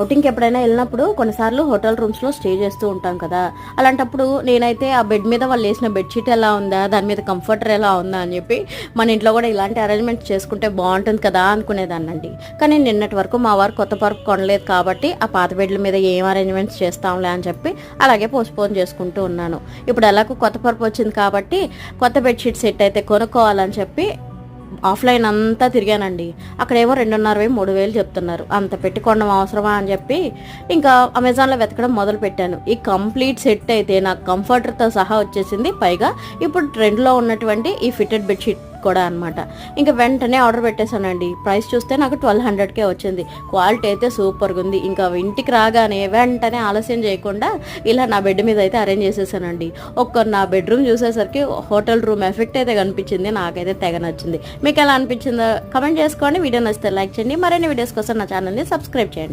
ఔటింగ్కి ఎప్పుడైనా వెళ్ళినప్పుడు కొన్నిసార్లు హోటల్ రూమ్స్లో స్టే చేస్తూ ఉంటాం కదా. అలాంటప్పుడు నేనైతే ఆ బెడ్ మీద వాళ్ళు వేసిన బెడ్షీట్ ఎలా ఉందా, దాని మీద కంఫర్టర్ ఎలా ఉందా అని చెప్పి మన ఇంట్లో కూడా ఇలాంటి అరేంజ్మెంట్స్ చేసుకుంటే బాగుంటుంది కదా అనుకునేదాన్నండి. కానీ నిన్నటి వరకు మా వారు కొత్త పరుపు కొనలేదు కాబట్టి ఆ పాత బెడ్ల మీద ఏం అరేంజ్మెంట్స్ చేస్తాంలే అని చెప్పి అలాగే పోస్ట్పోన్ చేసుకుంటూ ఉన్నాను. ఇప్పుడు ఎలాగో కొత్త పరుపు వచ్చింది కాబట్టి కొత్త బెడ్షీట్ సెట్ అయితే కొనుక్కోవాలని చెప్పి ఆఫ్లైన్ అంతా తిరిగానండి. అక్కడేమో 2,500 3,000 చెప్తున్నారు. అంత పెట్టి కొనడం అవసరమా అని చెప్పి ఇంకా అమెజాన్లో వెతకడం మొదలు పెట్టాను. ఈ కంప్లీట్ సెట్ అయితే నాకు కంఫర్టర్తో సహా వచ్చేసింది. పైగా ఇప్పుడు ట్రెండ్లో ఉన్నటువంటి ఈ ఫిటెడ్ బెడ్షీట్ కూడా అనమాట. ఇంకా వెంటనే ఆర్డర్ పెట్టేశానండి. ప్రైస్ చూస్తే నాకు 1,200కే వచ్చింది. క్వాలిటీ అయితే సూపర్గా ఉంది. ఇంకా ఇంటికి రాగానే వెంటనే ఆలస్యం చేయకుండా ఇలా నా బెడ్ మీద అయితే అరేంజ్ చేసేసానండి. నా బెడ్రూమ్ చూసేసరికి హోటల్ రూమ్ ఎఫెక్ట్ అయితే కనిపించింది. నాకైతే తెగ నచ్చింది. మీకు ఎలా అనిపించిందో కమెంట్ చేసుకోండి. వీడియో నచ్చితే లైక్ చేయండి. మరిన్ని వీడియోస్ కోసం నా ఛానల్ని సబ్స్క్రైబ్ చేయండి.